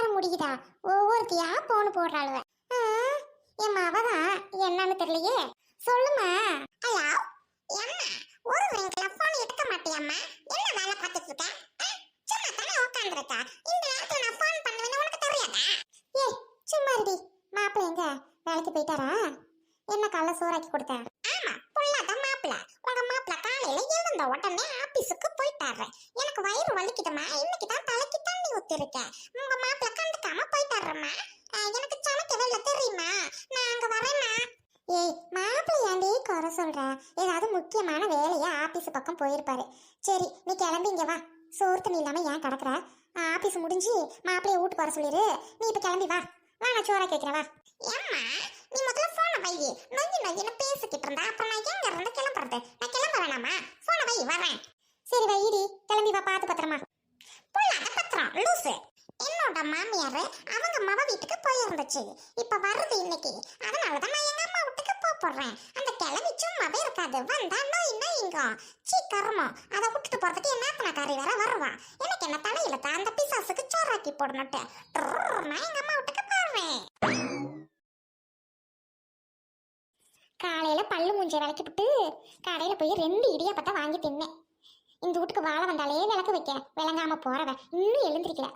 உன்னால முடியுதா? ஒவ்வொருத்தியா போன் போடுறாளுவ. என் அவதான் என்னன்னு தெரியலையே. சொல்லுமா. ஹலோ. என்ன ஒரு ரிங்ல போன் எடுக்க மாட்டியாம்மா? என்ன வேலை பார்த்துட்டு இருக்க? சும்மா தானே உட்கார்ந்திருக்க. இந்த நேரத்துல நான் போன் பண்ணுவேன்னு உனக்கு தெரியாதா? ஏய் சும்மா இருடி. மாப்பிள்ளை எங்க வேலைக்கு போயிட்டாரா? என்ன காலைல சோறாக்கி கொடுத்த? ஆமா புள்ளாத மாப்பிள்ளை. உங்க மாப்பிள்ளை காலையில எழுந்த உடனே ஆபீஸுக்கு போயிட்டாரு. எனக்கு வயிறு வலிக்குதுமா, இன்னைக்கு தான் தலைக்கு தண்ணி ஊத்திருக்கேன். உங்க மாப்பிள்ளை கண்டுக்காம போயிட்டாருமா. எனக்கு சமைக்கவே இல்லை தெரியுமா? நான் அங்க வரேன்னா. ஏய் மாப்பிள்ளை ஏண்டி குறை சொல்ற? ஏதாவது முக்கியமான வேலையா ஆபீஸ் பக்கம் போயிருப்பாரு. சரி நீ கிளம்பி இங்க வா. சோறு தண்ணி இல்லாம ஏன் கிடக்குற? ஆபீஸ் முடிஞ்சு மாப்பிள்ளைய வீட்டுக்கு வர சொல்லிரு. நீ இப்ப கிளம்பி வா. வா நான் சோறா கேட்கிறேன் வா. ஏம்மா நீ முதல்ல போனை வை. நொங்கி நொங்கின்னு பேசிக்கிட்டு இருந்தா அப்புறம் நான் எங்க இருந்து கிளம்புறது? நான் கிளம்ப வேணாமா? போனை வை வரேன். சரி வைடி கிளம்பி வா. பார்த்து பத்திரமா. புள்ளாத பத்திரம் லூசு. என்னோட மாமியாரு அவங்க மவ வீட்டுக்கு போயிருந்துச்சு. இப்ப வருது இன்னைக்கு. அதனாலதான் நான் எங்க அம்மா வீட்டுக்கு போறேன். அந்த கிளவி சும்மாவே இருக்காது. வந்தா நோய் நோய்ங்க சீக்கிரமா அதை விட்டுட்டு போறதுக்கு என்ன நாத்தனக்காரி வேற வருவா. எனக்கு என்ன தலையில அந்த பிசாசுக்கு சோறாக்கி போடணுட்டு நான் எங்க அம்மா வீட்டுக்கு போறேன். காலையில பல்லு மூஞ்சி விளக்கிவிட்டு கடையில போய் 2 இடியாப்பத்தை வாங்கி தின்னேன். இந்த வீட்டுக்கு வாழ வந்தாலே விளக்கு வைக்க விளங்காம போறவ இன்னும் எழுந்திருக்கல.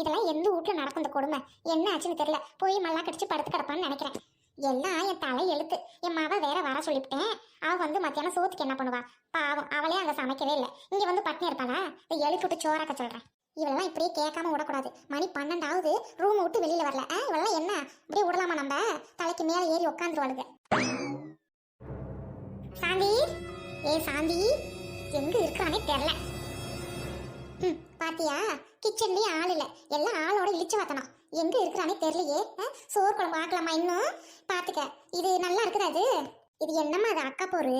இதெல்லாம் எந்த வீட்டுல நடக்கும் இந்த கொடுமை? என்ன ஆச்சுன்னு தெரியல. போய் மல்லா கடிச்சு படுத்து கிடப்பான்னு நினைக்கிறேன். எல்லாம் என் தலை எழுத்து. என் மாவ வேற வர சொல்லிவிட்டேன். அவ வந்து மத்தியானம் சோத்துக்கு என்ன பண்ணுவா? பாவம் அவளே அங்க சமைக்கவே இல்லை. இங்க வந்து பட்டினி இருப்பாளா? எழுப்பி விட்டு சோறாக்க சொல்றேன். இவெல்லாம் இப்படியே கேட்காம விடக்கூடாது. மணி 12ஆவது ரூம் விட்டு வெளியில வரல. இவெல்லாம் என்ன இப்படியே விடலாமா? நம்ம தலைக்கு மேல ஏறி உட்காந்துருவாளுங்க. சாந்தி ஏ சாந்தி எங்க இருக்கிறானே தெரியல. பாத்தியா கிச்சன்லயும் ஆள் இல்ல. எல்லாம் ஆளோட இழிச்சு வாத்தணும். எங்க இருக்கிறானே தெரியலையே. சோறு குழம்பு ஆக்கலாமா இன்னும்? பாத்துக்க இது நல்லா இருக்குது. அது இது என்னம்மா அது அக்கா போரு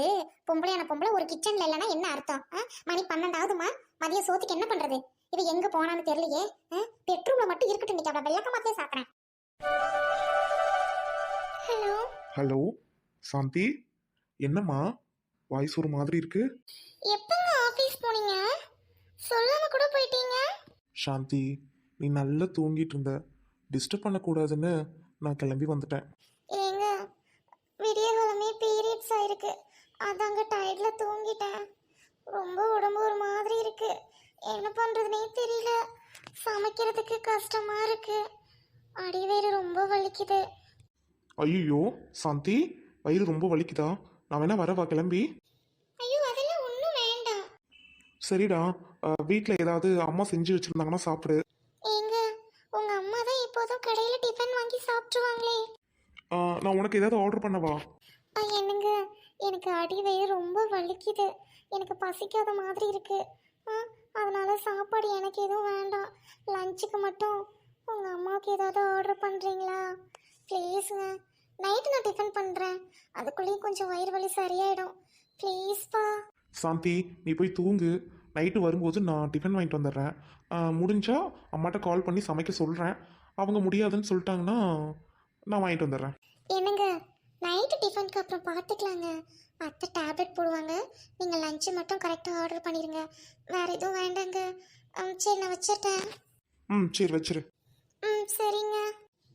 பொம்பளையான பொம்பளை ஒரு கிச்சன்ல இல்லைன்னா என்ன அர்த்தம்? மணி 12ஆவதுமா. மதிய சோத்துக்கு என்ன பண்றது? இவ எங்க போனான்னு தெரியலையே. பெட்ரூம்ல மட்டும் இருக்கட்டும். இன்னைக்கு அவளை வெள்ளக்கமாத்தே சாப்பிட்றேன். ஹலோ ஹலோ சாந்தி, என்னம்மா வாய்ஸ் ஒரு மாதிரி இருக்கு? எப்பங்க ஆபீஸ் போனீங்க? சொல்லாம கூட போயிட்டீங்க. சாந்தி நீ நல்லா தூங்கிட்டு இருந்த, டிஸ்டர்ப் பண்ணக்கூடாதுன்னு நான் கிளம்பி வந்துட்டேன். ஏங்க விடிய காலமே பீரியட்ஸ் ஆயிருக்கு. அதாங்க டயர்ட்ல தூங்கிட்டேன். ரொம்ப உடம்பு ஒரு மாதிரி இருக்கு. என்ன பண்றதுனே தெரியல. சமைக்கிறதுக்கு கஷ்டமா இருக்கு. அடிவயிறு ரொம்ப வலிக்குது. ஐயோ சாந்தி, வயிறு ரொம்ப வலிக்குதா? நான் வேணா வரவா கிளம்பி? ஐயோ அதெல்லாம் ஒன்றும் வேண்டாம். சரிடா, வீட்டில் ஏதாவது அம்மா செஞ்சு வச்சுருந்தாங்கன்னா சாப்பிடு. ஏங்க உங்க அம்மா தான் இப்போதும் கடையில டிஃபன் வாங்கி சாப்பிட்டுருவாங்களே. நான் உனக்கு ஏதாவது ஆர்டர் பண்ணவா? என்னங்க எனக்கு அடிவயிறு ரொம்ப வலிக்குது. எனக்கு பசிக்காத மாதிரி இருக்கு. அதனால சாப்பாடு எனக்கு எதுவும் வேண்டாம். லஞ்சுக்கு மட்டும் உங்க அம்மாவுக்கு ஏதாவது ஆர்டர் பண்றீங்களா ப்ளீஸுங்க? நைட்டு நான் டிஃபன் பண்றேன். அதுக்குள்ளேயும் கொஞ்சம் வயிறு வலி சரியாயிடும். ப்ளீஸ்ப்பா. சாந்தி நீ போய் தூங்கு. நைட்டு வரும்போது நான் டிஃபன் வாங்கிட்டு வந்துடுறேன். முடிஞ்சா அம்மாட்ட கால் பண்ணி சமைக்க சொல்கிறேன். அவங்க முடியாதுன்னு சொல்லிட்டாங்கன்னா நான் வாங்கிட்டு வந்துடுறேன். என்னங்க நைட்டு டிஃபனுக்கு அப்புறம் பார்த்துக்கலாங்க. அத்தை டேப்லெட் போடுவாங்க. நீங்கள் லஞ்சு மட்டும் கரெக்டாக ஆர்டர் பண்ணிடுங்க. வேறு எதுவும் வேண்டாங்க. சரி நான் வச்சிட்டேன். சரி வச்சிரு. சரிங்க.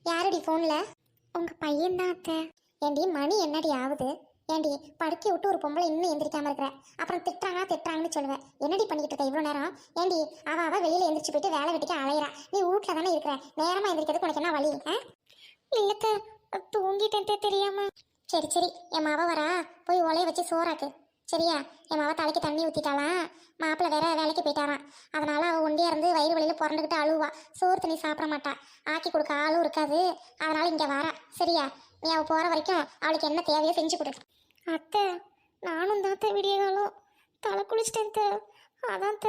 யாரடி ஃபோனில்? உங்கள் பையன்தான் அத்தை. ஏண்டி மணி என்னடி ஆகுது? ஏண்டி படுக்கி விட்டு ஒரு பொம்பளை இன்னும் எந்திரிக்காமல் இருக்கிற? அப்புறம் திட்டுறாங்கன்னு சொல்லுவேன். என்னடி பண்ணிக்கிட்டு இருக்க இவ்வளோ நேரம்? ஏண்டி அவள் வெளியில் எந்திரிச்சு போயிட்டு வேலை வெட்டிக்க அலையிறா. நீ வீட்டில் தானே இருக்கிற. நேரமாக எந்திரிக்கிறதுக்கு உனக்கு என்ன வழி? இல்லைத்த தூங்கிட்டேன் தெரியாம. சரி சரி என் மாவ வரா, போய் ஒலைய வச்சு சோறாக்கு. சரியா? என் மாவ தலைக்கு தண்ணி ஊற்றிட்டாலாம். மாப்பிள்ளை வேற வேலைக்கு போயிட்டாரான். அதனால அவள் ஒண்டியா இருந்து வயிறு வழியில் புரண்டுக்கிட்டு அழுவா. சோறு தண்ணி சாப்பிட மாட்டா. ஆக்கி கொடுக்க ஆளும் இருக்காது. அதனால இங்கே வரா. சரியா? நீ அவள் போகிற வரைக்கும் அவளுக்கு என்ன தேவையோ செஞ்சு கொடு. அத்தை நானும் தான் விடிய காலம் தலை குளிச்சிட்டேன். அதான்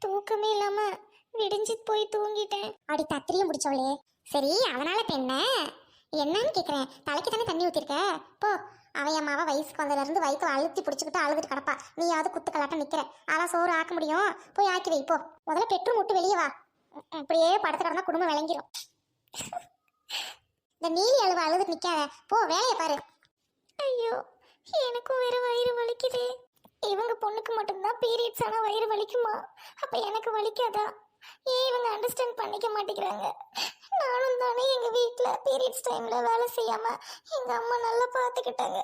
தூக்கமே இல்லாமல் விடிஞ்சு போய் தூங்கிட்டேன். அடி தத்திரியும் முடிச்சவளே. சரி அதனால இப்போ என்னன்னு கேட்குறேன். தலைக்கு தானே தண்ணி ஊற்றிருக்க. போ. அவன் என் மாவ வயசுக்கு வந்ததுலேருந்து வயிற்று அழுத்தி பிடிச்சிக்கிட்டு அழுதுட்டு கிடப்பா. நீயாவது குத்து கலாட்டம் நிற்கிற. அதெல்லாம் சோறு ஆக்க முடியும். போய் ஆக்கி வை போ. முதல்ல பெட்ரூம் விட்டு வெளியே வா. இப்படியே படுத்து கிடந்தா குடும்பம் விளங்கிடும். இந்த நீலி அழுவ அழுதுட்டு நிற்காத. போ வேலையை பாரு. ஐயோ எனக்கும் வேற வயிறு வலிக்குது. இவங்க பொண்ணுக்கு மட்டும்தான் பீரியட்ஸ் ஆனால் வயிறு வலிக்குமா? அப்போ எனக்கு வலிக்காதா? ஏன் இவங்க அண்டர்ஸ்டாண்ட் பண்ணிக்க மாட்டேங்கிறாங்க? நானும் தானே எங்க வீட்ல பீரியட்ஸ் டைம்ல வேலை செய்யாம எங்க அம்மா நல்லா பாத்துக்கிட்டாங்க.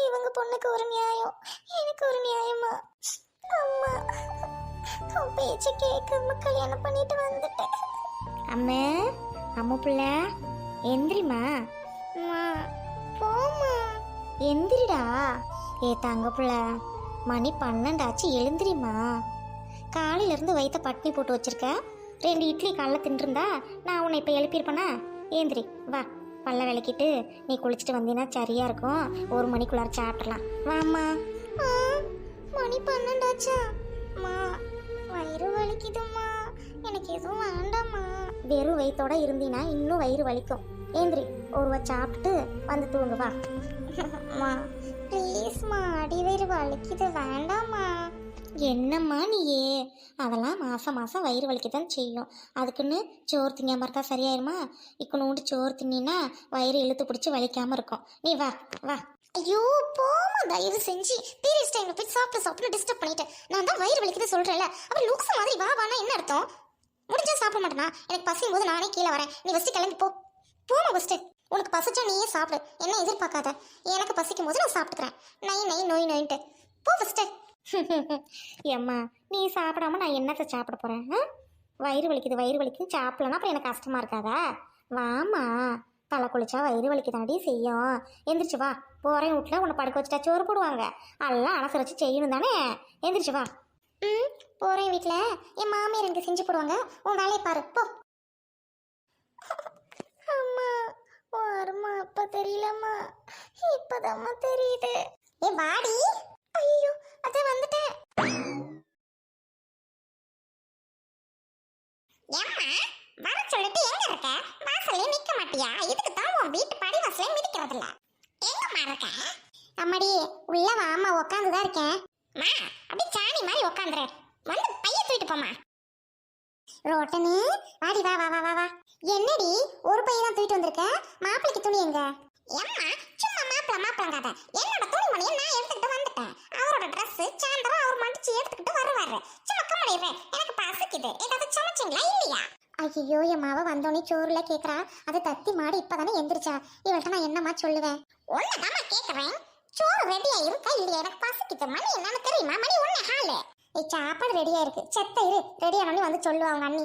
இவங்க பொண்ணுக்கு ஒரு நியாயம், எனக்கு ஒரு நியாயமா? அம்மா உன் பேச்சு கேட்காம கல்யாணம் பண்ணிட்டு வந்துட்டேன். அம்மா, அம்மா புள்ள எந்திரிமா. அம்மா போமா. எந்திரிடா. ஏ தங்க புள்ள, மணி 12 ஆச்சு, எழுந்திரிமா. காலையில இருந்து வயிற்ற பட்னி போட்டு வச்சிருக்க. 2 இட்லி காலைல தின்றுருந்தா நான் உன்னை இப்போ எழுப்பியிருப்பேனா? ஏந்திரி வா, பல்ல விளக்கிட்டு நீ குளிச்சுட்டு வந்தீங்கன்னா சரியா இருக்கும். 1 மணிக்குள்ளார சாப்பிடலாம். வாம்மா. மணி 12 ஆச்சா? அம்மா வயிறு வலிக்குதும்மா, எனக்கு எதுவும் வேண்டாம்மா. வெறும் வயிற்றோட இருந்தீங்கன்னா இன்னும் வயிறு வலிக்கும். ஏந்திரி, ஒருவா சாப்பிட்டு வந்து தூங்கு வா. அம்மா ப்ளீஸ்மா, அடி வயிறு வலிக்குது, வேண்டாம்மா. என்னம்மா நீயே, அதெல்லாம் மாதம் மாதம் வயிறு வலிக்கத்தான் செய்யும். அதுக்குன்னு சோறு திங்காமல் இருக்கா சரியாயிருமா? இக்கனூண்டு சோறு தின்னா வயிறு இழுத்து பிடிச்சி வலிக்காமல் இருக்கும். நீ வா வா. ஐயோ போமா, தயவு செஞ்சு பீரியட்ஸ் டைம்ல போய் சாப்பிட்டு டிஸ்டர்ப் பண்ணிட்டேன். நான் தான் வயிறு வலிக்குது சொல்கிறேன்ல, அப்படி லூக்ஸ் மாதிரி வா வானா என்ன அர்த்தம்? முடிஞ்சா சாப்பிட மாட்டேனா? எனக்கு பசியும் போது நானே கீழே வரேன், நீ ஃபஸ்ட்டு கிளம்பி போ. போமா ஃபஸ்ட்டு. உனக்கு பசிச்சா நீயே சாப்பிடு, என்ன எதிர்பார்க்காத. எனக்கு பசிக்கும் போது நான் சாப்பிட்டுக்கிறேன். நோய் நோயின்ட்டு போ ஃபஸ்ட்டு. ஏம்மா நீ சாப்பிடாம நான் என்னத்தை சாப்பிட போகிறேன்? வயிறு வலிக்குது சாப்பிடலன்னா அப்புறம் எனக்கு கஷ்டமாக இருக்காதா? வாமா, தலை குளிச்சா வயிறு வலிக்குதாடி செய்யும். எந்திரிச்சு வா. போகிறேன் வீட்டில் உன்னை படுக்க வச்சுட்டா சோறு போடுவாங்க, அதெல்லாம் அலசி செய்யணும் தானே. எந்திரிச்சு வா. போகிறேன், வீட்டில் என் மாமியார் எனக்கு செஞ்சு போடுவாங்க, உன் வேலையை பாரு போ. அம்மா வருமா? அப்போ தெரியலம்மா, இப்போதாம்மா தெரியுது. ஏ வாடி. ஐயோ அது வந்துட்டேன். ஏம்மா வர சொல்லிட்டு எங்க இருக்க? வாசல்ல நிக்க மாட்டியா? இதுக்கு தான் உன் வீட்டு படி வாசல்ல மிதிக்கிறது இல்ல. எங்கம்மா இருக்க? அம்மாடி உள்ள வாமா, உட்காந்துதான் இருக்கேன். மா அப்படியே சாணி மாதிரி உட்காந்துரு, வந்து பைய தூக்கிட்டு போமா. ரோட்டனு வாடி, வா வா வா வா. என்னடி ஒரு பைய தான் தூக்கிட்டு வந்திருக்க? மாப்பிளைக்கு துணி எங்க? ஏம்மா சும்மா மாப்பிளங்காத. என்னோட துணிமணியை நான் எடுத்துக்கிட்டு வந்துட்டேன். அவரோட ட்ரெஸ் சாயந்தரம் அவர் மடிச்சு எடுத்துக்கிட்டு வருவாரு. சும்மா கம்மடிடுறேன், எனக்கு பசிக்குது. ஏதாவது சமைச்சிங்களா இல்லையா? ஐயோ என் மாவ வந்தோடனே சோறுல கேட்கறா. அது தத்தி மாடி இப்பதானே எந்திரிச்சா. இவள்கிட்ட நான் என்னம்மா சொல்லுவேன்? ஒன்னதாம்மா கேட்கறேன், சோறு ரெடியா இருக்கா இல்லையா? எனக்கு பசிக்குது. மணி என்னன்னு தெரியுமா? மணி 1:15. சாப்பாடு ரெடியா இருக்கு, செத்த இரு, ரெடியானு வந்து சொல்லுவா அவங்க அண்ணி.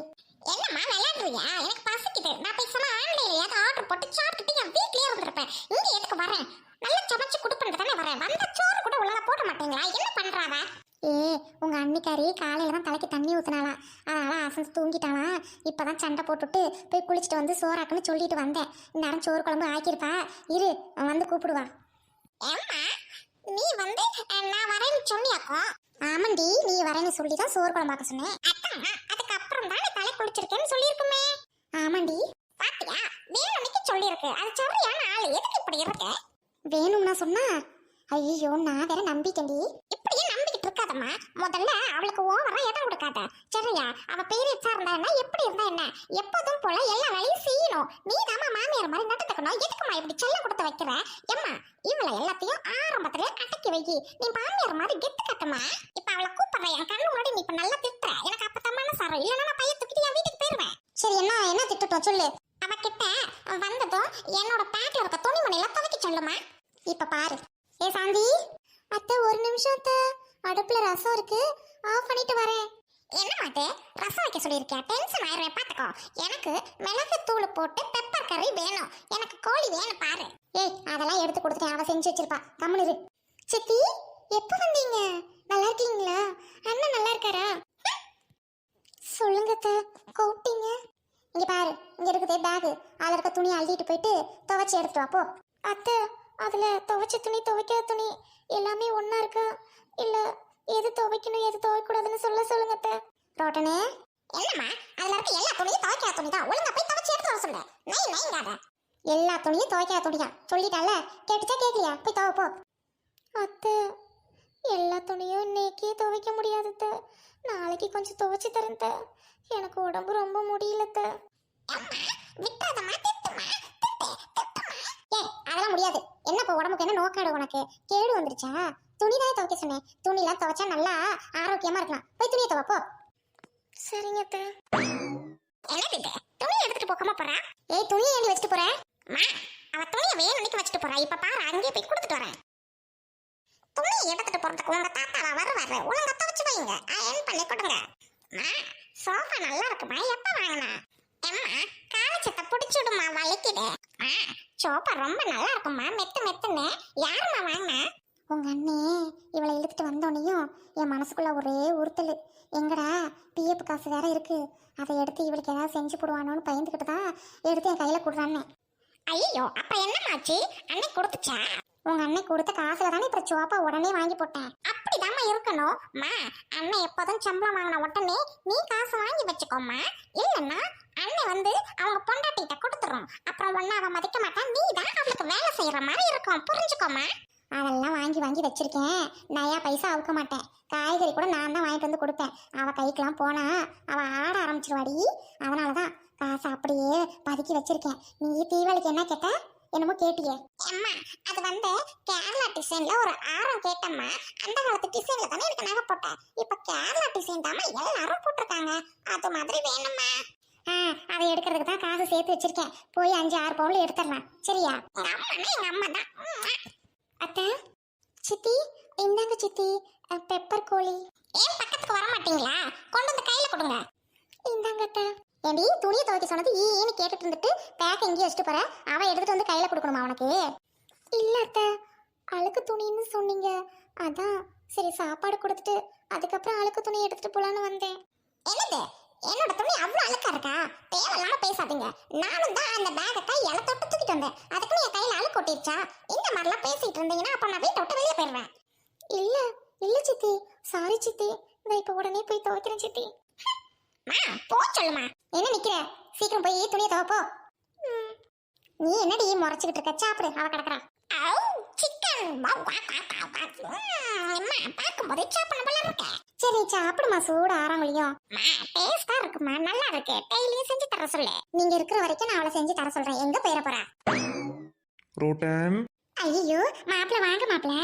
என்னம்மா விளையாடுறியா? எனக்கு பசிக்குது. நான் பேசாம ஆன்லைன்ல ஆர்டர் போட்டு சாப்பிட்டுட்டு என் வீட்லயே இருந்திருப்பேன். இங்க எதுக்கு வரேன்? நல்லா சமைச்சு குடுப்பேன் தானே வரேன். வந்த சோறு கூட ஒழுங்கா போட மாட்டீங்களா? என்ன பண்றாவ? உங்க அன்னிக்காரி காலையில தான் தலைக்கு தண்ணி ஊத்துனாலாம், அதனால அசந்து தூங்கிட்டானா. இப்பதான் சண்டை போட்டுட்டு போய் குளிச்சுட்டு வந்து சோறாக்குன்னு சொல்லிட்டு வந்தேன். இந்நேரம் சோறு குழம்பு ஆக்கியிருப்பா, இரு வந்து கூப்பிடுவா. நீ வந்து நான் வரேன்னு சொன்னியாக்கோ? ஆமாண்டி, நீ வரேன்னு சொல்லி தான் சோறு குழம்பாக்க சொன்னேன். அதுக்கப்புறம் தான் தலை குளிச்சிருக்கேன்னு சொல்லியிருக்குமே. ஆமாண்டி, பாத்தியா வேணும்னு சொல்லியிருக்கு. அது சரியான ஆளு, எதுக்கு இப்படி இருக்க? வேணும்னா சொன்னா? ஐயோ நான் வேற நம்பிட்டேன்டி. இப்படியே நம்பிக்கிட்டு இருக்காதம்மா. முதல்ல அவளுக்கு ஓவரா இடம் கொடுக்காத சரியா? அவ பீரியட்ஸா இருந்தா எப்படி இருந்தா என்ன, எப்போதும் போல எல்லா வேலையும் செய்யணும். நீ தாமா மாமியார் மாதிரி நடந்துக்கணும். எதுக்குமா இப்படி செல்ல கொடுத்து வைக்கிற? ஏம்மா இவளை எல்லாத்தையும் ஆரம்பத்திலே அடக்கி வை. நீ மாமியார் மாதிரி கெத்து கட்டுமா. இப்ப அவளை கூப்பிடுற என் கண்ணு முன்னாடி நீ இப்ப நல்லா திட்டுற. எனக்கு அப்பதான் மனசாரம், இல்லைன்னா நான் பையன் தூக்கிட்டு என் வீட்டுக்கு போயிருவேன். சரி என்ன திட்டுட்டோம் சொல்லு. அவகிட்ட வந்ததும் என்னோட பேக்ல இருக்க துணிமணில துவைக்க சொல்லுமா. இப்ப பாரு. ஏ சாந்தி, அத்தை ஒரு நிமிஷம் அத்தை, அடுப்புல ரசம் இருக்கு, ஆஃப் பண்ணிட்டு வரேன். என்ன மாட்டே ரசம் வைக்க சொல்லியிருக்கியா? டென்ஷன் ஆயிடுவேன் பாத்துக்கோ. எனக்கு மிளகு தூள் போட்டு பெப்பர் கறி வேணும், எனக்கு கோழி வேணும் பாரு. அதெல்லாம் எடுத்து கொடுத்துட்டேன், அவ செஞ்சு வச்சிருப்பா, கம்முனு. சித்தி எப்ப வந்தீங்க? நல்லா இருக்கீங்களா? அண்ணன் நல்லா இருக்காரா? சொல்லுங்க அத்தை, கூப்பிட்டீங்க. இங்க பாரு, இங்க இருக்குதே பேகு, அதுல இருக்க துணி அள்ளிட்டு போயிட்டு துவைச்சி எடுத்துட்டு வா போ. அத்தை அதுல துவைச்ச துணி துவைக்காத துணி எல்லாமே ஒன்னா இருக்கா? இல்ல எது துவைக்கணும் எது துவைக்கூடாதுன்னு சொல்லுங்க அத்தை. ரோட்டனே என்னம்மா, அதுல இருக்க எல்லா துணியும் துவைக்காத துணி தான், ஒழுங்கா போய் துவைச்சி எடுத்து வர சொல்லு. நைங்காத, எல்லா துணியும் துவைக்காத துணியா சொல்லிட்டால, கேட்டுச்சா கேட்கலையா? போய் துவை போ. அத்தை எல்லா துணியும் இன்னைக்கே துவைக்க முடியாது அத்தை, நாளைக்கு கொஞ்சம் துவைச்சி தரேன் அத்தை, எனக்கு உடம்பு ரொம்ப முடியல அத்தை. அதெல்லாம் முடியாது. என்ன இப்போ உடம்புக்கு என்ன நோக்காடு உனக்கு? கேடு வந்துருச்சா? துணி தானே துவைக்க சொன்னேன், துணிலாம் துவைச்சா நல்லா ஆரோக்கியமா இருக்கலாம். போய் துணியை துவைப்போ. சரிங்க அத்தை. என்னது இது? துணி எடுத்துட்டு போகாம போறா? ஏய் துணி ஏண்டி வச்சுட்டு போற? அம்மா, அவ துணியை வேணும்னு வச்சுட்டு போறா. இப்ப பாரு அங்கேயே போய் கொடுத்துட்டு வரேன். துணி எடுத்துட்டு போறதுக்கு உங்க தாத்தாவா வருவாரு. ஒழுங்கா துவைச்சு வைங்க. அயன் பண்ணி கொடுங்க. அம்மா, சோஃபா நல்லா இருக்குமா? எப்ப வாங்கினா? அம்மா, காலச்சத்தை புடிச்சுடுமா, வலிக்குது. சோஃபா ரொம்ப நல்லா இருக்குமா, மெத்து மெத்துன்னு. யாரும்மா வாங்கினா? உங்க அண்ணே இவளை இழுத்துட்டு வந்தோனையும் என் மனசுக்குள்ள ஒரே உறுத்தல். எங்கடா பிஎஃப் காசு வேற இருக்கு, அதை எடுத்து இவளுக்கு ஏதாவது செஞ்சு போடுவானோன்னு பயந்துக்கிட்டு தான் எடுத்து என் கையில கொடுறானே. ஐயோ, அப்ப என்னமாச்சு? அன்னை கொடுத்துச்சா? உங்க அண்ணன் கொடுத்த காசுல தானே இப்ப சோப்பா உடனே வாங்கி போட்டேன். அப்படிதாம்மா இருக்கணும். மா, அண்ணன் எப்போதும் சம்பளம் வாங்கின உடனே நீ காசு வாங்கி வச்சுக்கோமா. இல்லைன்னா அண்ணன் வந்து அவங்க பொண்டாட்டிகிட்ட கொடுத்துரும். அப்புறம் ஒன்னு அவன் மதிக்க மாட்டான். நீ தான் அவளுக்கு வேலை செய்யற மாதிரி இருக்கும். புரிஞ்சுக்கோமா. அதெல்லாம் வாங்கி வாங்கி வச்சிருக்கேன். நயா பைசா அவுக்க மாட்டேன். காய்கறி கூட நான் தான் வாங்கிட்டு வந்து கொடுப்பேன். அவ கைக்கெல்லாம் போனா அவ ஆட ஆரம்பிச்சிருவாடி. அதனாலதான் காசை அப்படியே பதுக்கி வச்சிருக்கேன். நீ தீபாவளிக்கு என்ன கேட்ட? என்னமோ கேட்டியே. அம்மா, அது வந்து கேரளா டிசைன்ல ஒரு ஆரம் கேட்டம்மா. அந்த காலத்து டிசைன்ல தானே எனக்கு நகை போட்டேன். இப்ப கேரளா டிசைன் தாமா எல்லாரும் போட்டிருக்காங்க. அது மாதிரி வேணுமா? அதை எடுக்கிறதுக்கு தான் காசு சேர்த்து வச்சிருக்கேன். போய் 5-6 பவுன்ல எடுத்துடலாம். சரியா? எங்க அம்மா தான். அத்தை, சித்தி இந்தாங்க சித்தி பெப்பர் கோழி. ஏன் பக்கத்துக்கு வர மாட்டீங்களா? கொண்டு வந்து கையில கொடுங்க. இந்தாங்க அத்தை. ஏண்டி துணியை துவைக்க சொன்னது ஈன்னு கேட்டுட்டு இருந்துட்டு பேக்க எங்கேயும் வச்சுட்டு போற? அவன் எடுத்துட்டு வந்து கையில கொடுக்கணுமா அவனுக்கு? இல்ல அத்தை, அழுக்கு துணின்னு சொன்னீங்க, அதான் சரி சாப்பாடு கொடுத்துட்டு அதுக்கப்புறம் அழுக்கு துணி எடுத்துட்டு போலான்னு வந்தேன். என்னது? என்னோட துணி அவ்வளவு அழுக்கா இருக்கா? தேவையில்லாம பேசாதீங்க. நானும் தான் அந்த பேக்கை கையால தொட்டு தூக்கிட்டு வந்தேன். அதுக்கு என் கையில அழுக்கு ஒட்டிருச்சா? இந்த மாதிரிலாம் பேசிட்டு இருந்தீங்கன்னா அப்ப நான் வீட்டை விட்டு வெளியே போயிடுவேன். இல்ல இல்ல சித்தி, சாரி சித்தி. நான் இப்ப உடனே போய் துவைக்கிறேன் சித்தி. போ சொல்லுமா. என்ன நிக்கிற? சீக்கிரம் போய் துணியை துவைப்போ. நீ என்னடி முறைச்சுக்கிட்டு இருக்க? சாப்பிடு, அவ கிடக்குறா. பார்க்கும்போது சாப்பிடணும் போல இருக்க. சரி சாப்பிடுமா, சூடு ஆறாங்களையும். டேஸ்டா இருக்குமா, நல்லா இருக்கு. டெய்லியும் செஞ்சு தர சொல்லு. நீங்க இருக்கிற வரைக்கும் நான் அவளை செஞ்சு தர சொல்றேன். எங்க போயிட போறா? ரோட்டன். ஐயோ மாப்பிள்ள, வாங்க மாப்பிள்ள.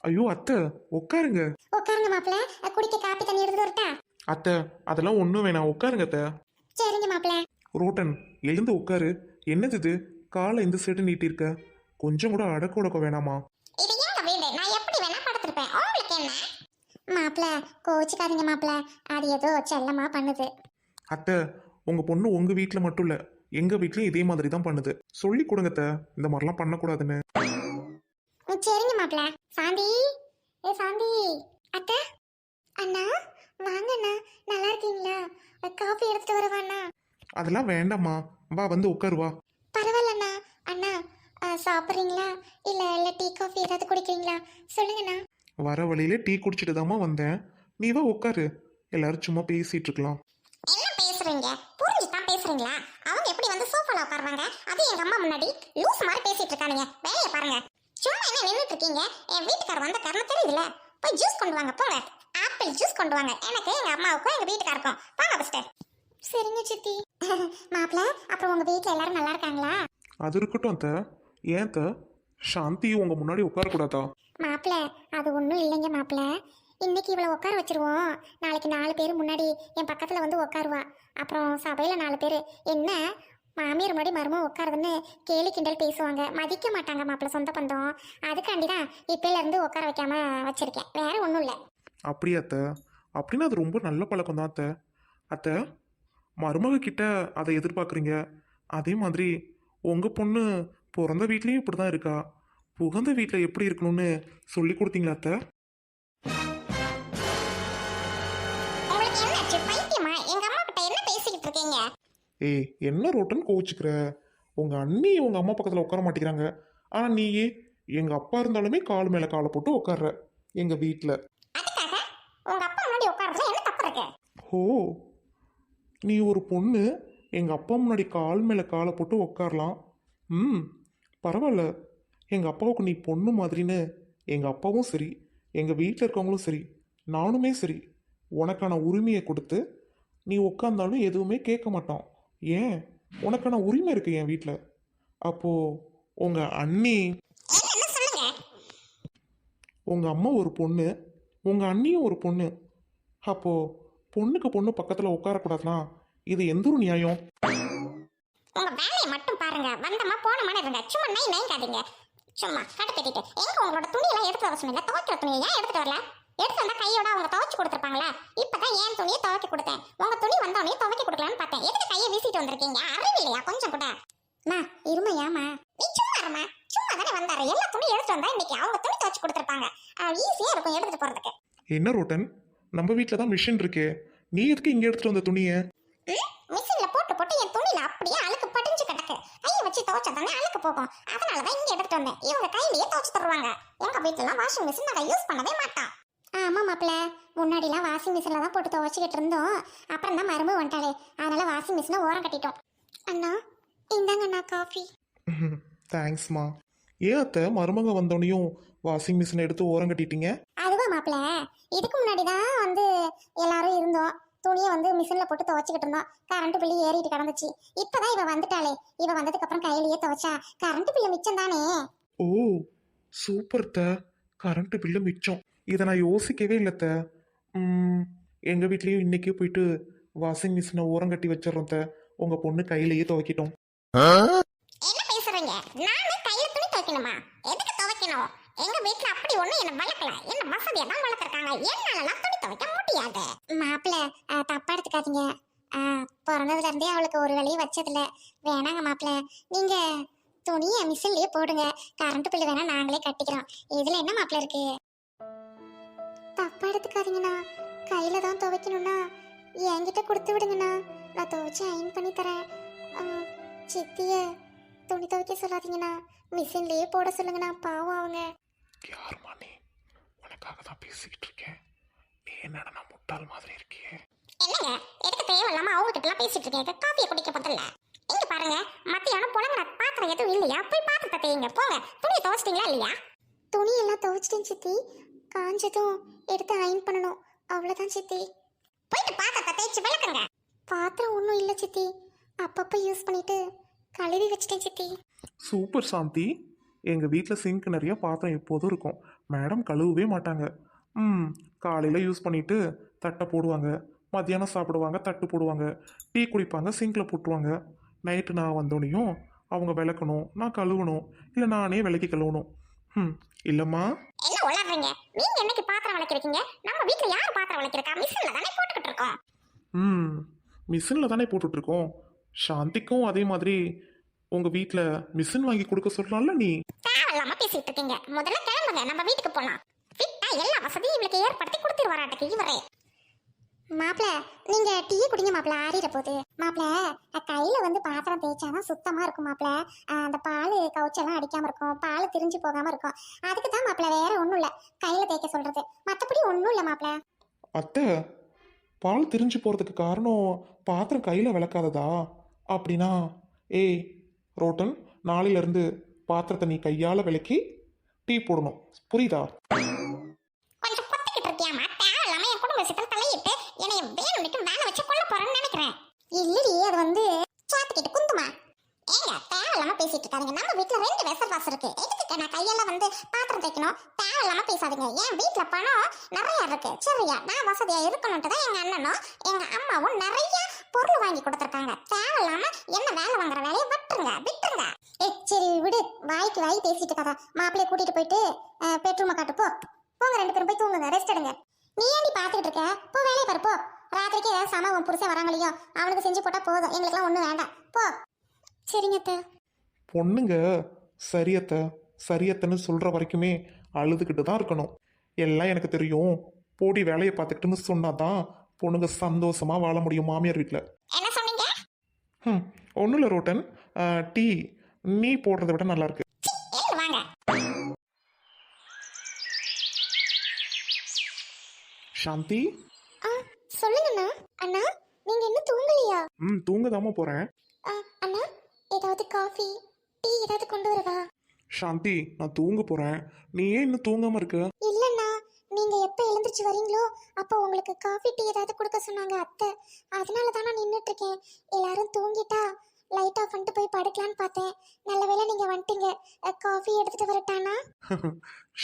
ஐயோ அத்தை, உட்காருங்க. உட்காருங்க மாப்பிள்ள. குடிக்க காப்பி தண்ணி எடுத்து வரட்டா? அத்தை, அதெல்லாம் ஒன்றும் வேணாம், உட்காருங்க அத்தை. சரிங்க மாப்பிள்ள. ரோட்டன், எழுந்து உட்காரு. என்னது இது? காலை இந்த சைடு நீட்டிருக்க. கொஞ்சம் கூட அடக்க உடக்க வேணாமா? இது எங்க வீடு, நான் எப்படி வேணா படுத்திருப்பேன். உங்களுக்கு என்ன? மாப்பிள்ள கோச்சிக்காதீங்க மாப்பிள்ள, அது ஏதோ செல்லமா பண்ணுது. அத்தை, உங்க பொண்ணு உங்க வீட்டில் மட்டும் இல்லை, எங்க வீட்லயும் இதே மாதிரி தான் பண்ணுது. சொல்லி கொடுங்க அத்தை, இந்த மாதிரிலாம் பண்ணக்கூடாதுன்னு. சரிங்க மாப்பிள்ள. சாந்தி, ஏ சாந்தி. அத்தை, அண்ணா வாங்க அண்ணா, நல்லா இருக்கீங்களா? காஃபி எடுத்துட்டு வரவாண்ணா? அதெல்லாம் வேண்டாம்மா, வா வந்து உட்காருவா. பரவாயில்லண்ணா. அண்ணா சாப்பிட்றீங்களா இல்ல டீ காஃபி ஏதாவது குடிக்கிறீங்களா? சொல்லுங்கண்ணா. வர வழியில டீ குடிச்சிட்டு தாம்மா வந்தேன். நீ வா உட்காரு, எல்லாரும் சும்மா பேசிட்டு இருக்கலாம். என்ன பேசுறீங்க? புரிஞ்சுதான் பேசுறீங்களா? அவங்க எப்படி வந்து சோஃபால உட்காருவாங்க? அது எங்க அம்மா முன்னாடி லூஸ் மாதிரி பேசிட்டு இருக்கானுங்க. வேலையை பாருங்க. சும்மா என்ன நின்றுட்டு இருக்கீங்க? என் வீட்டுக்காரர் வந்த காரணம் தெரியுதுல. போய் ஜூஸ் கொண்டு வாங்க, போங்க. ஆப்பிள் ஜூஸ் கொண்டு வாங்க. எனக்கு, எங்க அம்மாவுக்கும் எங்க வீட்டுக்காருக்கும். வாங்க ஃபர்ஸ்ட். சரிங்க சித்தி. மாப்பிள்ள, அப்புறம் உங்க வீட்டுல எல்லாரும் நல்லா இருக்காங்களா? அது இருக்கட்டும் அத்தை. ஏன் அத்தை, சாந்தி உங்க முன்னாடி உட்காரக்கூடாதா? மாப்பிள்ள, அது ஒன்றும் இல்லைங்க மாப்பிள்ள. இன்னைக்கு இவளை உட்கார வச்சிருவோம். நாளைக்கு 4 பேர் முன்னாடி என் பக்கத்தில் வந்து உட்காருவா. அப்புறம் சபையில் 4 பேர் என்ன மாமியார் முன்னாடி மருமக உட்காருதுன்னு கேலி கிண்டல் பேசுவாங்க. மதிக்க மாட்டாங்க மாப்பிள்ள, சொந்த பந்தம். அதுக்காண்டி தான் இப்போலேருந்து உட்கார வைக்காம வச்சிருக்கேன். வேற ஒன்றும் இல்லை. அப்படியா அத்தை? அப்படின்னா அது ரொம்ப நல்ல பழக்கம் தான் அத்தை. அத்தை, மருமக கிட்ட அதை எதிர்பார்க்குறீங்க, அதே மாதிரி உங்கள் பொண்ணு பிறந்த வீட்லேயும் இப்படி தான் இருக்கா. புகுந்த வீட்டில் எப்படி இருக்கணும்னு சொல்லி கொடுத்தீங்களா அத்தை? உங்களுக்கு என்னாச்சு? பைத்தியமா? எங்க அம்மா கிட்ட என்ன பேசிக்கிட்டு இருக்கீங்க? ஏய், என்ன ரோட்டன் கோவிச்சுக்கிற? உங்கள் அண்ணி உங்கள் அம்மா பக்கத்தில் உட்கார மாட்டேங்கிறாங்க, ஆனால் நீயே எங்கள் அப்பா இருந்தாலுமே கால் மேலே காலை போட்டு உட்கார்ற எங்கள் வீட்டில். அதுக்காக உங்க அப்பா முன்னாடி உட்கார்றதுல என்ன தப்பு இருக்கு? ஓ, நீ ஒரு பொண்ணு எங்கள் அப்பா முன்னாடி கால் மேலே காலை போட்டு உட்காரலாம். பரவாயில்ல. எங்கள் அப்பாவுக்கு நீ பொண்ணு மாதிரின்னு எங்கள் அப்பாவும் சரி, எங்கள் வீட்டில் இருக்கவங்களும் சரி, நானுமே சரி, உனக்கான உரிமையை கொடுத்து நீ உட்காந்தாலும் எதுவுமே கேட்க மாட்டோம். ஏன்? உனக்கான உரிமை இருக்குது என் வீட்டில். அப்போது உங்கள் அண்ணி, என்ன சொல்லுங்க? உங்கள் அம்மா ஒரு பொண்ணு, உங்கள் அண்ணியும் ஒரு பொண்ணு. அப்போது பொண்ணுக்கு பொண்ணு பக்கத்தில் உட்காரக்கூடாதுனா இது எந்த ஒரு நியாயம்? உங்க வேலையை மட்டும் பாருங்க. வந்தமா போனமான இருங்க. சும்மா நை நைக்காதீங்க. சும்மா கட்டப்பட்டிட்டு எங்க உங்களோட துணியெல்லாம் எடுத்து வர சொன்னீங்க. துவைக்கிற துணியை ஏன் எடுத்துட்டு வரல? எடுத்து வந்தா கையோட அவங்க துவைச்சு கொடுத்துருப்பாங்களா? இப்பதான் ஏன் துணியை துவைக்க கொடுத்தேன். உங்க துணி வந்தவனே துவைக்க கொடுக்கலான்னு பார்த்தேன். எதுக்கு கையை வீசிட்டு வந்திருக்கீங்க? அறிவில்லையா கொஞ்சம் கூட? மா இருமா ஏமா நீ சும்மா இருமா. சும்மா தானே வந்தாரு. எல்லா துணியும் எடுத்து வந்தா இன்னைக்கு அவங்க துணி துவைச்சு கொடுத்துருப்பாங்க. ஈஸியா இருக்கும் எடுத்துட்டு போறதுக்கு. என்ன ரோட்டன், நம்ம வீட்டில் தான் மிஷின் இருக்கே, நீ எதுக்கு இங்கே எடுத்துட்டு வந்த துணியை? மிஷின்ல போட்டு போட்டு என் துணியில அப்படியே அழுக்கு படிஞ்சு கிடக்கு. கையை வச்சு துவைச்சா தானே அழுக்கு போகும். அதனாலதான் இங்க எடுத்துட்டு வந்தேன். இவங்க கையிலேயே துவைச்சு தருவாங்க. எங்க வீட்டுல வாஷிங் மிஷின் நாங்க யூஸ் பண்ணவே மாட்டோம். ஆமா மாப்பிள்ள, முன்னாடிலாம் வாஷிங் மிஷின்ல தான் போட்டு துவைச்சிக்கிட்டு இருந்தோம். அப்புறம் தான் மருமக வந்துட்டாளே, அதனால வாஷிங் மிஷினை ஓரம் கட்டிட்டோம். அண்ணா இந்தாங்க அண்ணா காஃபி. தேங்க்ஸ்மா. ஏன் அத்தை மருமக வந்தோடனையும் வாஷிங் மிஷினை எடுத்து ஓரம் கட்டிட்டீங்க? அதுவா மாப்பிள்ள, இதுக்கு முன்னாடி தான் வந்து எல்லாரும் இருந்தோம். துணியை வந்து மிஷின்ல போட்டு துவைச்சிக்கிட்டு இருந்தோம். கரண்ட் பில்லு ஏறிட்டு கிடந்துச்சு. இப்பதான் இவ வந்துட்டாளே, இவ வந்ததுக்கு அப்புறம் கையிலேயே துவைச்சா கரண்ட் பில்லு மிச்சம் தானே. ஓ சூப்பர் த, கரண்ட் பில்லு மிச்சம். இதை நான் யோசிக்கவே இல்லை த. எங்கள் வீட்லேயும் இன்னைக்கே போயிட்டு வாஷிங் மிஷினை ஓரம் கட்டி வச்சிடறோம் த. உங்கள் பொண்ணு கையிலேயே துவைக்கிட்டோம். என்ன பேசுறீங்க? நானே கையில துணி துவைக்கணுமா? எதுக்கு துவைக்கணும்? எங்க வீட்ல அப்படி ஒண்ணு என்ன வளர்க்கல. என்ன வசதியா தான் வளர்த்திருக்காங்க. என்னால துணி துவைக்க முடியாது. மாப்பிள்ள தப்பா எடுத்துக்காதீங்க. பிறந்ததுல இருந்தே அவளுக்கு ஒரு வேலையும் வச்சதில்ல. வேணாங்க மாப்பிள்ள, நீங்க துணியை மிஷின்லயே போடுங்க. கரண்ட் பில்லு வேணா நாங்களே கட்டிக்கிறோம். இதுல என்ன மாப்பிள்ள இருக்கு? தப்பா எடுத்துக்காதீங்கண்ணா. கையில தான் துவைக்கணும்னா என்கிட்ட கொடுத்து விடுங்கண்ணா. நான் துவைச்சு அயன் பண்ணி தரேன். சித்திய துணி துவைக்க சொல்லாதீங்கண்ணா. மிஷின்லயே போட சொல்லுங்கண்ணா. பாவம் அவங்க. யாருமா நீ? உனக்காக தான் பேசிக்கிட்டு இருக்கேன். நீ என்னடா நான் முட்டாள் மாதிரி இருக்கியே. என்னங்க எதுக்கு தேவையில்லாம அவங்க கிட்ட எல்லாம் பேசிட்டு இருக்கீங்க? காஃபியை குடிக்க பத்தல. இங்க பாருங்க, மத்தியானம் புலங்குற பாத்திரம் எதுவும் இல்லையா? போய் பாத்திரத்தை தேய்ங்க போங்க. துணியை துவைச்சிட்டீங்களா இல்லையா? துணி எல்லாம் துவைச்சிட்டேன் சித்தி. காஞ்சதும் எடுத்து அயன் பண்ணணும். அவ்வளவுதான் சித்தி. போயிட்டு பாத்திரத்தை தேய்ச்சி விளக்குங்க. பாத்திரம் ஒன்றும் இல்லை சித்தி. அப்பப்போ யூஸ் பண்ணிட்டு கழுவி வச்சிட்டேன் சித்தி. சூப்பர் சாந்தி. எங்கள் வீட்டில் சிங்க் நிறைய பாத்திரம் எப்போதும் இருக்கும். மேடம் கழுவவே மாட்டாங்க. காலையில் யூஸ் பண்ணிவிட்டு தட்டை போடுவாங்க, மத்தியானம் சாப்பிடுவாங்க, தட்டு போடுவாங்க, டீ குடிப்பாங்க, சிங்கில் போட்டுருவாங்க. நைட்டு நான் வந்தோடனையும் அவங்க விளக்கணும், நான் கழுவணும், இல்லை நானே விளக்கி கழுவணும். இல்லைம்மா. என்ன உளறீங்க? நீங்க என்னைக்கு பாத்திரம் விளக்கிருக்கீங்க? நம்ம வீட்ல யார் பாத்திரம் விளக்கிருக்கா? மிஷின்ல தானே போட்டுக்கிட்டு இருக்கோம். மிஷினில் தானே போட்டுட்ருக்கோம். சாந்திக்கும் அதே மாதிரி உங்கள் வீட்டில் மிஷின் வாங்கி கொடுக்க சொல்லலாம்ல நீ? தேவையில்லாம பேசிட்டு இருக்கீங்க. முதல்ல கிளம்புங்க, நம்ம வீட்டுக்கு போலாம். ஃபிட்டா எல்லா வசதியும் இவளுக்கு ஏற்படுத்தி கொடுத்துருவாராட்டுக்கு இவரே. மாப்பிள நீங்க டீ குடிங்க மாப்பிள, ஆறிட போகுது. மாப்பிள கையில வந்து பாத்திரம் தேய்ச்சாதான் சுத்தமா இருக்கும் மாப்பிள. அந்த பால் கவுச்செல்லாம் அடிக்காம இருக்கும், பால் திரிஞ்சு போகாம இருக்கும். அதுக்கு தான் மாப்பிள, வேற ஒண்ணும் இல்ல. கையில தேய்க்க சொல்றது, மத்தபடி ஒண்ணும் இல்ல மாப்பிள. அத்தை, பால் திரிஞ்சு போகிறதுக்கு காரணம் பாத்திரம் கையில் விளக்காததா? அப்படின்னா ஏய் ரோட்டன், நாளையிலேருந்து பாத்திரத்தை நீ கையால் விளக்கி டீ போடணும், புரியுதா? கொஞ்சம் பொத்துக்கிட்டு இருக்கியாமா? தேவையில்லாம என் குடும்ப விஷயத்துல தலையிட்டு என்னைய வேணும்னுட்டு வேலை வச்சு கொள்ள போறேன்னு நினைக்கிறேன். இல்லடி, அது வந்து சாத்துக்கிட்டு குந்துமா. ஏங்க தேவையில்லாம பேசிட்டு இருக்காதீங்க. நம்ம வீட்டுல 2 வெசல் வாசம் இருக்கு. எதுக்கு நான் கையால வந்து பாத்திரம் தைக்கணும்? தேவையில்லாம பேசாதீங்க. என் வீட்டுல பணம் நிறைய இருக்கு சரியா? நான் வசதியா இருக்கணும்ட்டு தான் எங்க அண்ணனும் எங்க அம்மாவும் நிறைய பொருள் வாங்கி கொடுத்துருக்காங்க. தேவையில்லாம என்ன வேலை வாங்குற வேலையை விட்டுருங்க. சரி விடு, வாய்க்கு வாய் பேசிட்டு இருக்காதா. மாப்பிள்ளைய கூட்டிட்டு போயிட்டு பெட்ரூமை காட்டு போ. போங்க 2 பேரும் போய் தூங்குங்க, ரெஸ்ட் எடுங்க. நீ ஏன்டி பாத்துக்கிட்டு இருக்க? போ வேலையை பாரு போ. ராத்திரிக்கு ஏதாவது சமம் புருஷன் வராங்களையோ அவனுக்கு செஞ்சு போட்டா போதும். எங்களுக்குலாம் ஒன்றும் வேண்டாம் போ. சரிங்க அத்தை. பொண்ணுங்க சரியத்தை சரியத்தைன்னு சொல்கிற வரைக்குமே அழுதுகிட்டு தான் இருக்கணும். எல்லாம் எனக்கு தெரியும், போடி வேலையை பார்த்துக்கிட்டுன்னு சொன்னாதான் பொண்ணுங்க சந்தோஷமாக வாழ முடியும் மாமியார் வீட்டில். என்ன சொன்னீங்க? ஒன்றும் இல்லை ரோட்டன், டீ நீ போடுறத விட நல்லா இருக்கு. வாங்க. சாந்தி. சொல்லுங்கண்ணா. அண்ணா நீங்க இன்னும் தூங்கலையா? தூங்கதாம போகிறேன். அண்ணா ஏதாவது காஃபி டீ ஏதாவது கொண்டு வரவா? சாந்தி, நான் தூங்க போகிறேன். நீ ஏன் இன்னும் தூங்காமல் இருக்க? இல்லண்ணா, நீங்க எப்ப எழுந்திருச்சு வரீங்களோ அப்போ உங்களுக்கு காஃபி டீ ஏதாவது கொடுக்க சொன்னாங்க அத்தை. அதனால தான் நான் நின்றுட்டு இருக்கேன். எல்லாரும் தூங்கிட்டா லைட் ஆஃப் பண்ணிட்டு போய் படுக்கலான்னு பார்த்தேன். நல்ல வேளை நீங்க வந்துட்டீங்க. காஃபி எடுத்துட்டு வரட்டானா?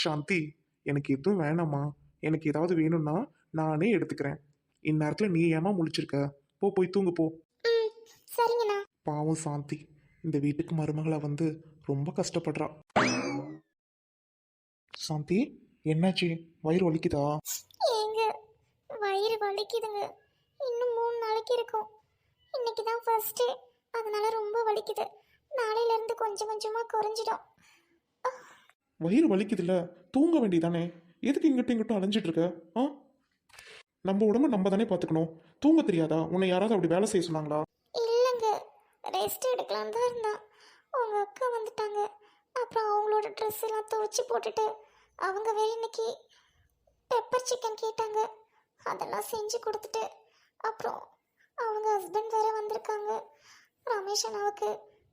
சாந்தி, எனக்கு எதுவும் வேணாமா. எனக்கு ஏதாவது வேணும்னா நானே எடுத்துக்கிறேன். இந்நேரத்தில் நீ ஏமா முழிச்சிருக்க? போய் தூங்கு போ. ம் சரிங்கண்ணா. பாவம் சாந்தி இந்த வீட்டுக்கு மருமகளா வந்து ரொம்ப கஷ்டப்படுறா. சாந்தி, என்னாச்சு? வயிறு வலிக்குதா? ஏங்க வயிறு வலிக்குதுங்க. இன்னும் 3 நாளைக்கு இருக்கும். இன்னைக்கு தான் ஃபர்ஸ்ட், அதனால ரொம்ப வலிக்குது. நாளையில இருந்து கொஞ்சம் கொஞ்சமா குறைஞ்சிடும். வயிறு வலிக்குதுல்ல, தூங்க வேண்டியதானே? எதுக்கு இங்கிட்டும் இங்கிட்டும் அலைஞ்சிட்டு இருக்க? ஆ, நம்ம உடம்ப நம்ம தானே பார்த்துக்கணும். தூங்க தெரியாதா? உன்னை யாராவது அப்படி வேலை செய்ய சொன்னாங்களா? இல்லைங்க, ரெஸ்ட் எடுக்கலாம் தான் இருந்தான். உங்க அக்கா வந்துட்டாங்க. அப்புறம் அவங்களோட ட்ரெஸ் எல்லாம் துவைச்சி போட்டுட்டு அவங்க வேற இன்னைக்கு பெப்பர் சிக்கன் கேட்டாங்க. அதெல்லாம் செஞ்சு கொடுத்துட்டு அப்புறம் அவங்க ஹஸ்பண்ட் வேற வந்திருக்காங்க. ரமேஷ் அண்ணாவுக்கு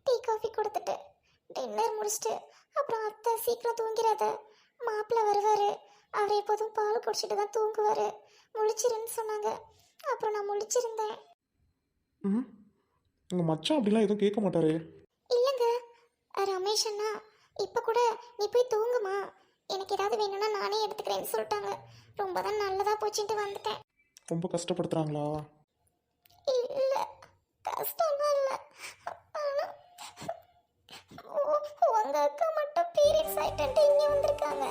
டீ காஃபி கொடுத்துட்டு டின்னர் முடிச்சுட்டு அப்புறம் அத்தை சீக்கிரம் தூங்கிறாத, மாப்பிள்ளை வருவார், அவர் எப்போதும் பால் குடிச்சிட்டு தான் தூங்குவார், முழிச்சிருன்னு சொன்னாங்க. அப்புறம் நான் முழிச்சிருந்தேன். ம், உங்கள் மச்சான் அப்படிலாம் எதுவும் கேட்க மாட்டாரே? இல்லைங்க, ரமேஷ் அண்ணா இப்போ கூட நீ போய் தூங்குமா, எனக்கு ஏதாவது வேணும்னா நானே எடுத்துக்கிறேன்னு சொல்லிட்டாங்க. ரொம்ப தான் நல்லதாக போச்சுட்டு வந்துட்டேன். ரொம்ப கஷ்டப்படுத்துகிறாங்களா? இல்லை, கஷ்டம்தான் இல்லை. ஆனால் உங்க அக்கா மட்டும் பீரியட்ஸ் ஆயிட்டு இங்கே வந்திருக்காங்க.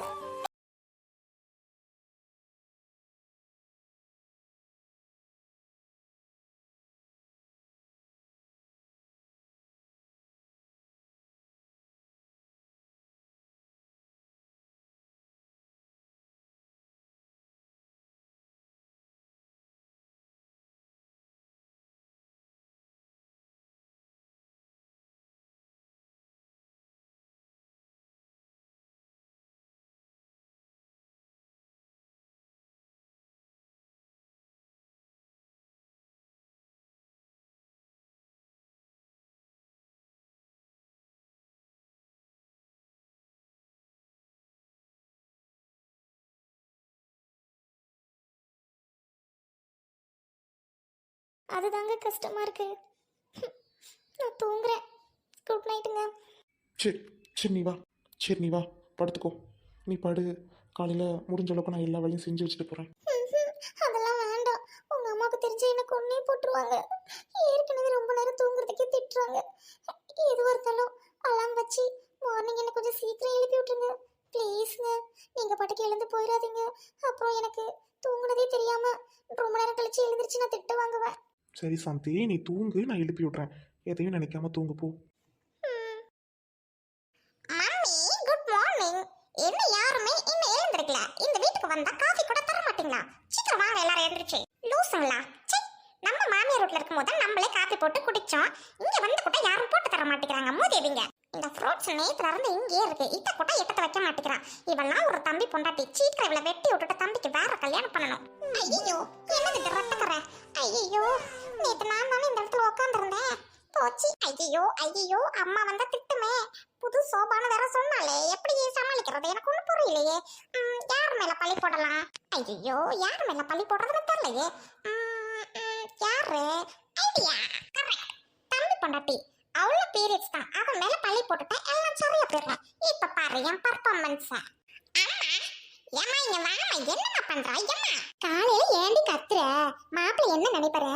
அதுதாங்க கஷ்டமா இருக்கு. நான் தூங்குறேன். குட் நைட்டுங்க. சரி சரி, நீ வா. சரி நீ வா, படுத்துக்கோ. நீ படு. காலையில் முடிஞ்ச அளவுக்கு நான் எல்லா வேலையும் செஞ்சு வச்சுட்டு போகிறேன். அதெல்லாம் வேண்டாம். உங்க அம்மாவுக்கு தெரிஞ்சு என்ன கொன்னே போட்டுருவாங்க. ஏற்கனவே ரொம்ப நேரம் தூங்குறதுக்கே திட்டுறாங்க. எதுவாக இருந்தாலும் அலாம் வச்சு மார்னிங் என்ன கொஞ்சம் சீக்கிரம் எழுப்பி விட்டுருங்க ப்ளீஸ்ங்க. நீங்கள் பாட்டுக்கு எழுந்து போயிடாதீங்க. அப்புறம் எனக்கு தூங்குனதே தெரியாம ரொம்ப நேரம் கழிச்சு எழுந்திரிச்சு நான் திட்டு வாங்குவேன். சரி சாந்தி, நீ தூங்கு, நான் எழுப்பி விட்றேன். எதையும் நினைக்காம தூங்கு போ. Mummy good morning. என்ன யாருமே இன்னும் எழுந்திருக்கல? இந்த வீட்டுக்கு வந்தா காஃபி கூட தர மாட்டீங்களா? சீக்கிரம் வாங்க எல்லாரும் எழுந்திருச்சு. லூசுங்களா? சீ, நம்ம மாமியார் வீட்ல இருக்கும்போது நம்மளே காஃபி போட்டு குடிச்சோம். இங்க வந்து கூட யாரும் போட்டு தர மாட்டேங்கிறாங்க. மூதேவிங்க. இந்த ஃப்ரூட்ஸ் நேத்துல இருந்து இங்கே இருக்கு. இத்த கூட எட்டத்தை வைக்க மாட்டேங்கிறான். இவெல்லாம் ஒரு தம்பி பொண்டாட்டி. சீக்கிரம் இவளை வெட்டி விட்டுட்டு தம்பிக்கு வேற கல்யாணம் பண்ணணும். ஐயோ, என்னது இது ரத்தக்கரை? ஐயோ, நேத்து நான் தானே இந்த இடத்துல உட்காந்துருந்தேன். போச்சு. ஐயோ ஐயோ, அம்மா வந்தா திட்டுமே. புது சோபான்னு வேற சொன்னாலே எப்படி சமாளிக்கிறது எனக்கு ஒன்றும் புரியலையே. யார் மேல பழி போடலாம்? ஐயோ, யார் மேல பழி போடுறதுன்னு தெரியலையே. யாரு? ஐடியா கரெக்ட், தம்பி பொண்டாட்டி. அவ்வளோ பீரியட்ஸ் தான், அவன் மேல பழி போட்டுட்டா எல்லாம் சரியா போயிடும். இப்ப பாரு என் பர்ஃபார்மன்ஸ். ஏமா இங்க வாமா, என்னமா பண்ற? ஏமா காலையில ஏண்டி கத்துற? மாப்பிள்ளை என்ன நினைப்பாரு?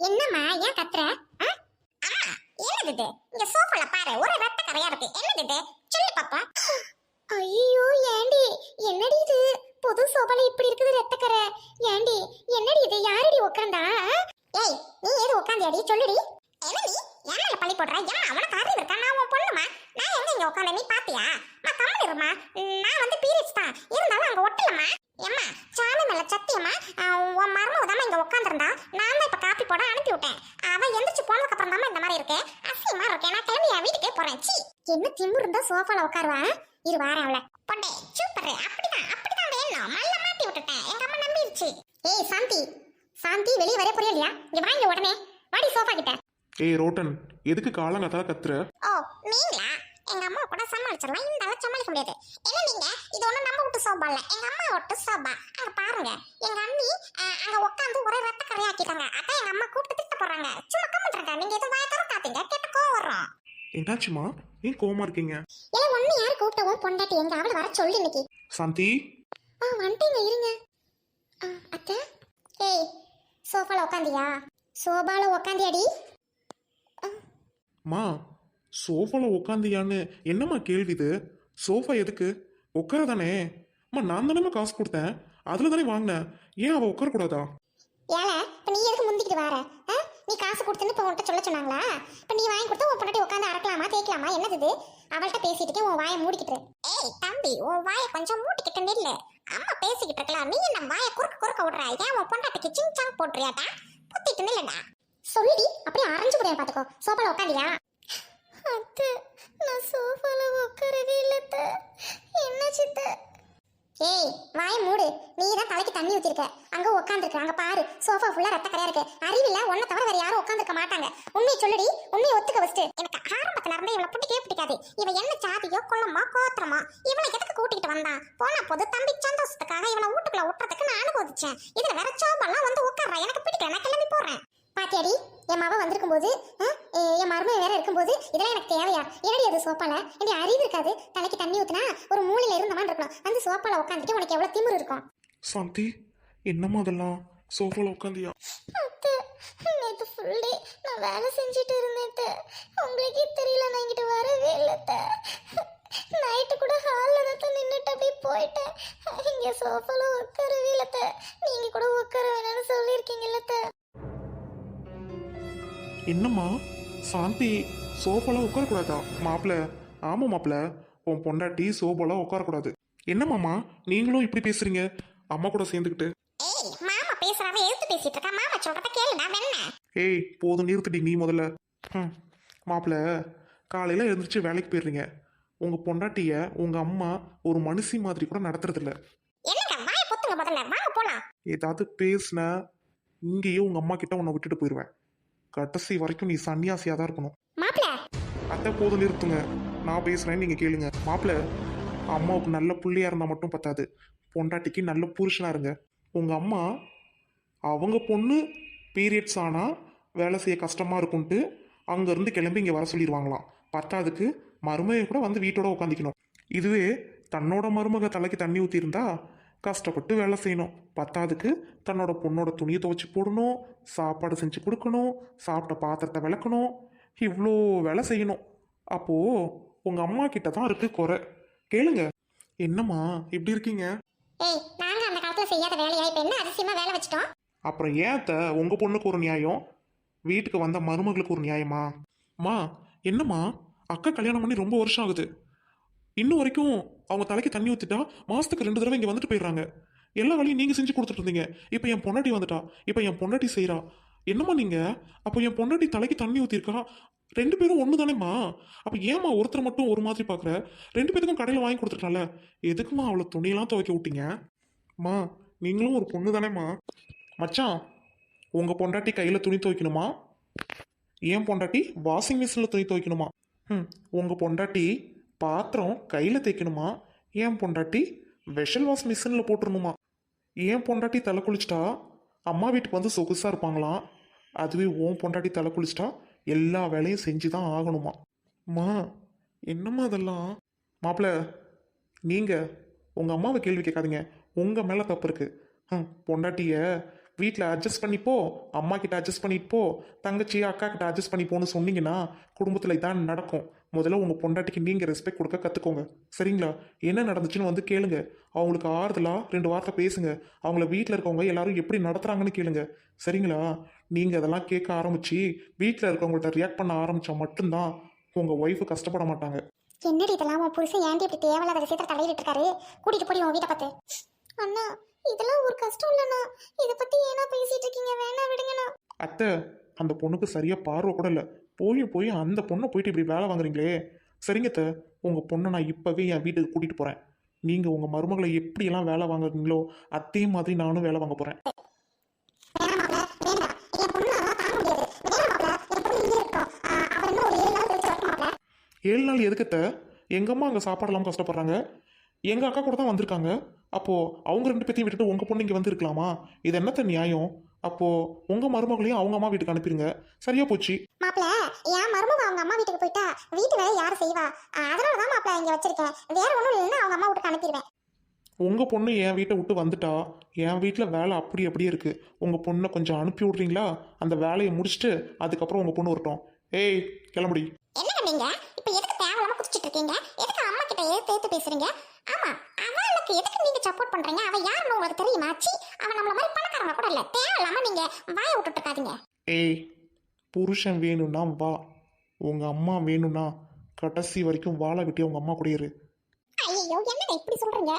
என்னம்மா ஏன் கத்துற? அம்மா என்னது இது? இங்க சோஃபால பாரு, ஒரு ரத்த கரையா இருக்கு. என்னது இது? சொல்லு பாப்பா. ஐயோ ஏண்டி, என்னடி இது? புது சோபால இப்படி இருக்குது ரத்தக்கரை. ஏண்டி என்னடி இது? யாரடி உட்கார்ந்தா? ஏய், நீ ஏது உட்கார்ந்தியாடி? சொல்லுடி. என்னடி ஏன் பழி போடுற? ஏன் அவனுக்கு அறிவு இருக்கா? நான் உன் பொண்ணுமா? நான் எங்க இங்க உட்கார்ந்த நீ பாத்தியா? நான் கம்மன் இருமா. நான் வந்து பீரியட்ஸ் தான் இருந்தாலும் அங்க ஒட்டலமா. ஏம்மா சாமி மேல சத்தியமா உன் மருமக தான் இங்க உட்காந்துருந்தா. நான் தான் இப்ப காப்பி போட அனுப்பி விட்டேன். அவ எந்திரிச்சு போனதுக்கு அப்புறம் தான் இந்த மாதிரி இருக்கு. அசியமா இருக்கேன். நான் கிளம்பி என் வீட்டுக்கே போறேன். சீ, என்ன திமிரு இருந்தா சோஃபால உட்காருவா? இரு வாரேன் அவளை. பொண்ணே சூப்பர். அப்படிதான் வேணும். மல்ல மாட்டி விட்டுட்டேன். எங்க அம்மா நம்பிருச்சு. ஏய் சாந்தி, சாந்தி வெளியே வர புரியலையா? இங்க வாங்க உடனே. வாடி சோஃபா கிட்ட. ஏய் ரோட்டன், எதுக்கு காலங்காத்தால கத்துற? ஓ நீங்களா? எங்க அம்மா கூட சமாளிச்சிடலாம். இந்த அளவு சமாளிக்க முடியாது. என்ன நீங்க? இது ஒண்ணு நம்ம விட்டு சோபா இல்ல, எங்க அம்மா விட்டு சோபா. அங்க பாருங்க, எங்க அண்ணி அங்க உட்காந்து ஒரே ரத்த கரையாக்கிட்டாங்க. அதான் எங்க அம்மா கூப்பிட்டு திட்ட போறாங்க. சும்மா கம்மிட்டுருங்க. நீங்க எதுவும் வாய திறக்காதீங்க, கெட்ட கோவம் வரும். என்னாச்சுமா, ஏன் கோவமா இருக்கீங்க? ஏன் ஒண்ணு யாரு கூப்பிட்டவும் பொண்டாட்டி எங்க அவளை வர சொல்லு இன்னைக்கு. சாந்தி வந்துட்டீங்க, இருங்க. அத்தை. ஏய் சோஃபால உக்காந்தியா? சோபால உக்காந்தியாடி? மா சோஃபால உக்காந்தியான்னு என்னம்மா கேள்வி இது? சோஃபா எதுக்கு? உட்கார தானே. அம்மா நான் தானேம்மா காசு கொடுத்தேன், அதில் தானே வாங்கினேன். ஏன் அவள் உட்காரக்கூடாதா? ஏல இப்ப நீ எதுக்கு முந்திக்கிட்டு வர? நீ காசு கொடுத்துன்னு இப்போ உன்கிட்ட சொல்ல சொன்னாங்களா? இப்ப நீ வாங்கி கொடுத்தா உன் பொண்டாட்டி உட்காந்து அறக்கலாமா தேய்க்கலாமா? என்னது இது? அவள்கிட்ட பேசிட்டு உன் வாயை மூடிக்கிட்டு. ஏய் தம்பி, உன் வாயை கொஞ்சம் மூடிக்கிட்டு நில்லு. அம்மா பேசிக்கிட்டு இருக்கலாம், நீ என்ன வாயை குறுக்க விடுற? ஏன் உன் பொண்டாட்டிக்கு சிங்சாங் போட்டுறியாடா? புத்திட்டு நில்லுடா. சொல்லிடி, அப்படியே அரைஞ்சு போறேன் பாத்துக்கோ. சோஃபால உட்காந்தியா? அத்தை, நான் சோஃபால உட்காரவே இல்ல. என்ன சித்த? ஏய் வாயை மூடு. நீ தான் தலைக்கு தண்ணி ஊத்திருக்க, அங்க உட்காந்துருக்க. அங்க பாரு, சோஃபா ஃபுல்லா ரத்த கரையா இருக்கு. அறிவில்ல, உன்னை தவிர வேற யாரும் உட்காந்துருக்க மாட்டாங்க. உண்மையை சொல்லுடி, உண்மையை ஒத்துக்க வச்சுட்டு. எனக்கு ஆரம்பத்துல இருந்தே இவளை பிடிக்கவே பிடிக்காது. இவ என்ன ஜாதியோ குளமா கோத்திரமா? இவளை எதுக்கு கூட்டிகிட்டு வந்தான்? போனா போது தம்பி சந்தோஷத்துக்காக இவளை வீட்டுக்குள்ள விட்டுறதுக்கு நான் அனுபவிச்சேன். இதுல வேற சோபெல்லாம் வந்து உட்கார்றா. எனக்கு பிடிக்கல, நான் கிளம்பி போறேன். பாத்தியாடி, என் மாவ வந்திருக்கும் போது, என் மருமை வேற இருக்கும்போது இதெல்லாம் எனக்கு தேவையா? என்னடி அது சோப்பால? என்னடி அறிவு இருக்காது? தலைக்கு தண்ணி ஊத்துனா ஒரு மூலையில இருந்தவன் இருக்கணும். அந்த சோப்பால உட்காந்துட்டு உனக்கு எவ்வளவு திமிரு இருக்கும்? சாந்தி, என்னம்மா அதெல்லாம்? சோஃபால உட்காந்தியா? நேற்று ஃபுல் டே நான் வேலை செஞ்சுட்டு இருந்தேன். உங்களுக்கே தெரியல, நான் இங்கிட்டு வரவே இல்லை. நைட்டு கூட ஹாலில் தான் நின்றுட்டு அப்படியே போயிட்டேன். இங்கே சோஃபால உட்காரவே இல்லை. நீங்க கூட உட்கார வேணாம்னு சொல்லியிருக்கீங்கல்ல. என்னம்மா சாந்தி, சோஃபால உட்காரக்கூடாதா? மாப்பிள்ள, ஆமா மாப்பிள்ள, உன் பொண்டாட்டி சோஃபால உட்காரக்கூடாது. என்னம்மாம்மா நீங்களும் இப்படி பேசுறீங்க அம்மா கூட சேர்ந்துக்கிட்டு? ஏய் மாமா பேசுறாவ எழுத்து பேசிட்டு இருக்கா. மாமா சொல்றத கேளுடா வெண்ண. ஏய் போதும், நிறுத்திடி நீ முதல்ல. மாப்பிள்ள, காலையில் எழுந்திரிச்சு வேலைக்கு போயிடுறீங்க. உங்கள் பொண்டாட்டிய உங்கள் அம்மா ஒரு மனுஷி மாதிரி கூட நடத்துறதில்ல. என்னங்க வாயை பொத்துங்க முதல்ல, வாங்க போலாம். ஏதாவது பேசுன இங்கேயே உங்கள் அம்மா கிட்ட உன்னை விட்டுட்டு போயிடுவேன். கடைசி வரைக்கும் நீ சன்னியாசியாக தான் இருக்கணும். மாப்பிள, அத்தை போதும் நிறுத்துங்க, நான் பேசுகிறேன்னு நீங்கள் கேளுங்க. மாப்பிள்ள, அம்மாவுக்கு நல்ல புள்ளையாக இருந்தால் மட்டும் பத்தாது, பொண்டாட்டிக்கு நல்ல புருஷனாக இருங்க. உங்கள் அம்மா அவங்க பொண்ணு பீரியட்ஸ் ஆனால் வேலை செய்ய கஷ்டமாக இருக்கும்ட்டு அங்கேருந்து கிளம்பி இங்கே வர சொல்லிடுவாங்களாம். பத்தாதுக்கு மருமகை கூட வந்து வீட்டோட உட்காந்துக்கணும். இதுவே தன்னோட மருமக தலைக்கு தண்ணி ஊற்றிருந்தா கஷ்டப்பட்டு வேலை செய்யணும். பத்தாதுக்கு தன்னோட பொண்ணோட துணியை துவைச்சி போடணும், சாப்பாடு செஞ்சு கொடுக்கணும், சாப்பிட்ட பாத்திரத்தை விளக்கணும், இவ்வளோ வேலை செய்யணும். அப்போது உங்கள் அம்மா கிட்ட தான் இருக்கு குறை. கேளுங்க. என்னம்மா இப்படி இருக்கீங்க? ஏய் நாங்க அந்த காலத்துல செய்யாத வேலையா இப்ப என்ன அதிசயமா வேலை வச்சிட்டோம்? அப்புறம் ஏத்த உங்கள் பொண்ணுக்கு ஒரு நியாயம், வீட்டுக்கு வந்த மருமகளுக்கு ஒரு நியாயமா? அம்மா என்னம்மா, அக்கா கல்யாணம் பண்ணி ரொம்ப வருஷம் ஆகுது, இன்னும் வரைக்கும் அவங்க தலைக்கு தண்ணி ஊற்றிட்டா மாதத்துக்கு 2 தடவை இங்கே வந்துட்டு போயிடுறாங்க. எல்லா வேலையும் நீங்கள் செஞ்சு கொடுத்துட்டு இருந்தீங்க. இப்போ என் பொண்டாட்டி வந்துட்டா, இப்போ என் பொண்டாட்டி செய்கிறா. என்னம்மா நீங்கள்? அப்போ என் பொண்டாட்டி தலைக்கு தண்ணி ஊற்றிருக்கா, 2 பேரும் ஒன்று தானேம்மா. அப்போ ஏம்மா ஒருத்தர் மட்டும் ஒரு மாதிரி பார்க்குற? 2 பேருக்கும் கடையில் வாங்கி கொடுத்துருக்கலாம்ல, எதுக்குமா அவ்வளோ துணியெல்லாம் துவைக்க விட்டீங்க? அம்மா நீங்களும் ஒரு பொண்ணு தானேம்மா. மச்சான், உங்கள் பொண்டாட்டி கையில் துணி துவைக்கணுமா? ஏன் பொண்டாட்டி வாஷிங் மிஷினில் துணி துவைக்கணுமா? உங்கள் பொண்டாட்டி பாத்திரம் கையில் தேய்க்கணுமா? ஏன் பொண்டாட்டி வெஷல் வாஷ் மிஷினில் போட்டுருணுமா? ஏன் பொண்டாட்டி தலை குளிச்சிட்டா அம்மா வீட்டுக்கு வந்து சொகுசாக இருப்பாங்களாம், அதுவே ஓன் பொண்டாட்டி தலை குளிச்சிட்டா எல்லா வேலையும் செஞ்சு தான் ஆகணுமா? அம்மா என்னம்மா அதெல்லாம்? மாப்பிள்ள, நீங்கள் உங்கள் அம்மாவை கேள்வி கேட்காதீங்க, உங்கள் மேலே தப்பு இருக்குது. பொண்டாட்டிய வீட்டில் அட்ஜஸ்ட் பண்ணிப்போ, அம்மா கிட்ட அட்ஜஸ்ட் பண்ணிட்டு போ, தங்கச்சி அக்கா கிட்ட அட்ஜஸ்ட் பண்ணிப்போன்னு சொன்னீங்கன்னா குடும்பத்தில் இதான் நடக்கும். முதல்ல உங்கள் பொண்டாட்டிக்கு நீங்கள் ரெஸ்பெக்ட் கொடுக்க கற்றுக்கோங்க, சரிங்களா? என்ன நடந்துச்சுன்னு வந்து கேளுங்க, அவங்களுக்கு ஆறுதலாக 2 வார்த்தை பேசுங்க, அவங்கள வீட்டில் இருக்கவங்க எல்லாரும் எப்படி நடத்துகிறாங்கன்னு கேளுங்க, சரிங்களா? நீங்கள் அதெல்லாம் கேட்க ஆரம்பிச்சு வீட்டில் இருக்கவங்கள்ட்ட ரியாக்ட் பண்ண ஆரம்பித்தா மட்டும்தான் உங்கள் ஒய்ஃபு கஷ்டப்பட மாட்டாங்க. என்னடி இதெல்லாம்? உன் புருஷன் ஏன்டி இப்படி தேவையில்லாத விஷயத்துல தலையிட்டு இருக்காரு? கூட்டிட்டு போடி உன் வீட்டை பார்த்து. அண்ணா இதெல்லாம் ஒரு கஷ்டம் இல்லைண்ணா, இதை பத்தி ஏன்னா பேசிட்டு இருக்கீங்க? வேணா விடுங்கண்ணா. அத்தை, அந்த பொண்ணுக்கு சரியாக பார்வை கூட இல்லை, போய் அந்த பொண்ணை போயிட்டு இப்படி வேலை வாங்குறீங்களே. சரிங்க அத்தை, உங்கள் பொண்ணை நான் இப்போவே என் வீட்டுக்கு கூட்டிகிட்டு போகிறேன். நீங்கள் உங்கள் மருமகளை எப்படியெல்லாம் வேலை வாங்குறீங்களோ அதே மாதிரி நானும் வேலை வாங்க போகிறேன். 7 நாள் எதுக்கத்த? எங்கள் அம்மா அங்கே சாப்பாடு இல்லாமல் கஷ்டப்படுறாங்க, எங்கள் அக்கா கூட தான் வந்திருக்காங்க. அப்போது அவங்க 2 பேத்தையும் விட்டுட்டு உங்கள் பொண்ணு இங்கே வந்துருக்கலாமா? இது என்னத்த நியாயம்? அப்போது உங்கள் மருமகளையும் அவங்க அம்மா வீட்டுக்கு அனுப்பிடுங்க, சரியா போச்சு. மாப்பிள்ள, என் மருமக அவங்க அம்மா வீட்டுக்கு போயிட்டா வீட்டு வேலை யார் செய்வா? அதனால தான் மாப்பிள்ள இங்கே வச்சிருக்கேன், வேற ஒன்றும் இல்லைன்னா அவங்க அம்மா வீட்டுக்கு அனுப்பிடுவேன். உங்கள் பொண்ணு என் வீட்டை விட்டு வந்துட்டா என் வீட்டில் வேலை அப்படி அப்படியே இருக்குது. உங்கள் பொண்ணை கொஞ்சம் அனுப்பி விட்றீங்களா? அந்த வேலையை முடிச்சுட்டு அதுக்கப்புறம் உங்கள் பொண்ணு வரட்டும். ஏய் கிளம்புடி. என்னங்க நீங்க இப்ப எதுக்கு தேவையில்லாம குதிச்சிட்டு இருக்கீங்க? எதுக்கு அம்மா கிட்ட ஏத்து பேசுறீங்க? ஆமா, அவளுக்கு எதுக்கு நீங்க சப்போர்ட் பண்றீங்க? அவ யாருன்னு உங்களுக்கு தெரியுமா? சி, அவ நம்மள மாதிரி பணக்காரங்க கூட இல்ல. தேவையில்லாம நீங்க வாயை விட்டுட்டு இருக்காதீங்க. ஏய் புருஷன் வேணும்னா வா, உங்கள் அம்மா வேணும்னா கடைசி வரைக்கும் வாழை விட்டு உங்கள் அம்மா கூட இரு. ஐயோ, என்னங்க இப்படி சொல்றீங்க?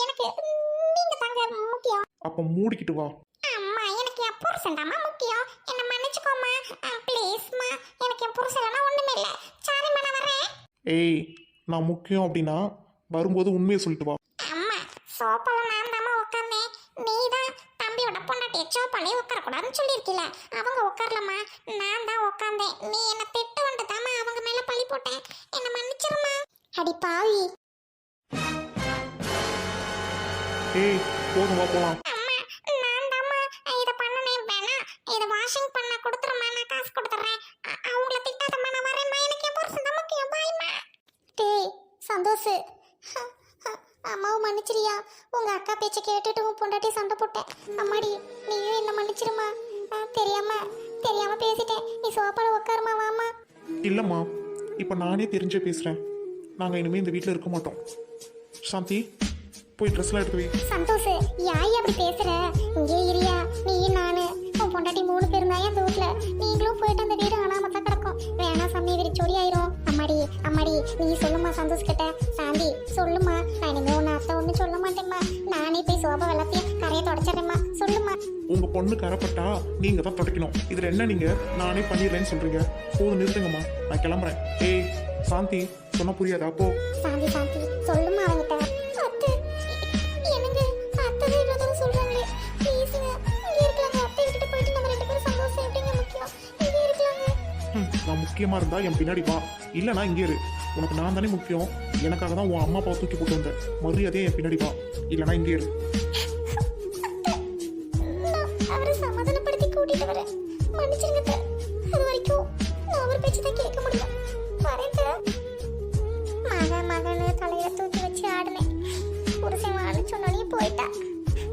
எனக்கு நீங்க தாங்க முக்கியம். அப்போ மூடிக்கிட்டு வா. அம்மா, எனக்கு என் புருஷன்டாமா முக்கியம். என்ன மன்னிச்சுக்கோமா, ப்ளீஸ்மா. எனக்கு என் புருஷனா ஒண்ணுமே இல்ல. சாரிம்மா, நான் வரேன். ஏய் நான் முக்கியம் அப்படின்னா வரும்போது உண்மையை சொல்லிட்டு வா. அம்மா, சோப்பால நான் தாமா உட்கார்ந்தேன். நீதான் தம்பியோட பொண்டாட்டியை சோப்பாலே உட்கார கூடாதுன்னு சொல்லியிருக்கீல. அவங்க உட்காரலம்மா, நான் தான் உட்கார்ந்தேன். நீ என்ன திட்டு வந்து தாமா அவங்க மேல பழி போட்டேன். என்ன மன்னிச்சிருமா. அடி பாவி. ஏய் போதும் வா போகலாம். அம்மா, நான் தாமா இத பண்ணனே. வேணா இத வாஷிங் பண்ண கொடுத்துறமா, நான் காசு கொடுத்துறேன். அவங்கள திட்டாதம்மா, நான் வரேன்மா. எனக்கு என் புருஷன் தான் முக்கியம். பாய்மா. டேய் சந்தோஷ், அம்மாவை மன்னிச்சிரியா? உங்க அக்கா பேச்சை கேட்டுட்டு உன் பொண்டாட்டி சண்டை போட்டேன். அம்மாடி, நீயும் என்ன மன்னிச்சிருமா. தெரியாம பேசிட்டேன். நீ சோப்பால உட்காருமா, வாமா. இல்லைம்மா, இப்போ நானே தெரிஞ்சே பேசுகிறேன். நாங்கள் இனிமேல் இந்த வீட்டில் இருக்க மாட்டோம். சாந்தி போய் ட்ரெஸ்லாம் எடுத்து வை. சந்தோஷ், யாய் அப்படி பேசுற? இங்கே இரியா, நீ நானு உன் பொண்டாட்டி 3 பேர் தான் அந்த வீட்ல. நீங்களும் போயிட்டு அந்த வீடு அனாமத்தா கிடக்கும். வேணா சமய விரிச்சோடி ஆயிரும். அம்மாடி நீ சொல்லுமா சந்தோஷ் கிட்ட. சாந்தி சொல்லுமா, நான் இனிமே உன்னை அத்தை ஒண்ணு சொல்ல மாட்டேம்மா. நானே போய் சோபா வெள்ளத்தையும் கரையை தொடச்சிடுறேம்மா. சொல்லுமா. உங்கள் பொண்ணு கரப்பட்டா நீங்கள் தான் துடைக்கணும். இதில் என்ன நீங்கள் நானே பண்ணிடுறேன்னு சொல்கிறீங்க? போதும் நிறுத்துங்கம்மா, நான் கிளம்புறேன். ஏய் சாந்தி சொன்னால் புரியாதா? போ. சாந்தி சொல்லுமா அவங்கிட்ட. அத்தை, என்னங்க அத்தை இவ்வளோ தூரம் சொல்றாங்களே, ப்ளீஸுங்க இங்கே இருக்கலாங்க. அத்தை விட்டுட்டு போயிட்டு நம்ம 2 பேரும் சந்தோஷம் எப்படிங்க முக்கியம்? இங்கே இருக்கலாங்க. நான் முக்கியமாக இருந்தால் என் பின்னாடி வா, இல்லைனா இங்கே இரு. உனக்கு நான் தானே முக்கியம். எனக்காக தான் உன் அம்மா அப்பாவை தூக்கி போட்டு வந்தேன். மரியாதையே என் பின்னாடி வா, இல்லைனா இங்கே இரு. அவரை சமாதானப்படுத்தி கூட்டிட்டு வரேன். மன்னிச்சிருங்க அத்தை. அது வரைக்கும் நான் அவர் பேச்சு தான் கேட்க முடியும். வரேன் அத்தை. மகன்னு தலையில தூக்கி வச்சு ஆடினேன். புருஷன் வாழ சொன்னோடனே போயிட்டா.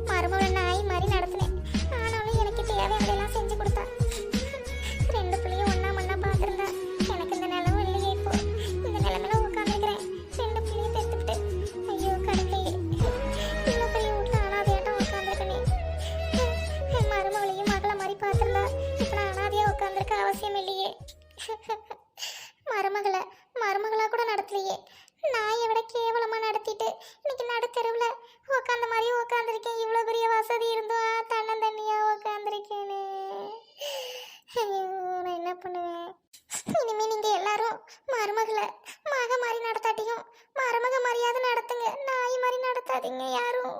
மருமகளை நாய் மாதிரி நடத்தினேன். ஆனாலும் எனக்கு தேவையானதெல்லாம் செஞ்சு கொடுத்தா. 2 பிள்ளையும் ஒண்ணா மண்ணா பார்த்துருந்தா. எனக்கு இந்த நிலவும் இல்லையே. இப்போ இந்த நிலைமையில உட்காந்துருக்கிறேன். 2 பிள்ளையும் பெற்றுக்கிட்டு. ஐயோ கடவுளே, இவ்வளோ பெரிய வீட்டில் அனாதையாட்டம் உட்காந்துருக்கனே. மருமகளையும் மகளை மாதிரி பார்த்துருந்தா இப்போ நான் அனாதையா உட்காந்துருக்க அவசியம் இல்லையே. மருமகளா கூட நடத்தலையே. நாயை விட கேவலமா நடத்திட்டு இன்னைக்கு நடுத்தெருவில் உட்காந்த மாதிரி உட்காந்துருக்கேன். இவ்வளோ பெரிய வசதி இருந்தும் தன்னந்தண்ணியா உட்காந்துருக்கேனே. ஐயோ, நான் என்ன பண்ணுவேன்? இனிமே நீங்க எல்லாரும் மருமகளை மக மாதிரி நடத்தாட்டியும் மருமக மாதிரியாவது நடத்துங்க. நாய் மாதிரி நடத்தாதீங்க யாரும்.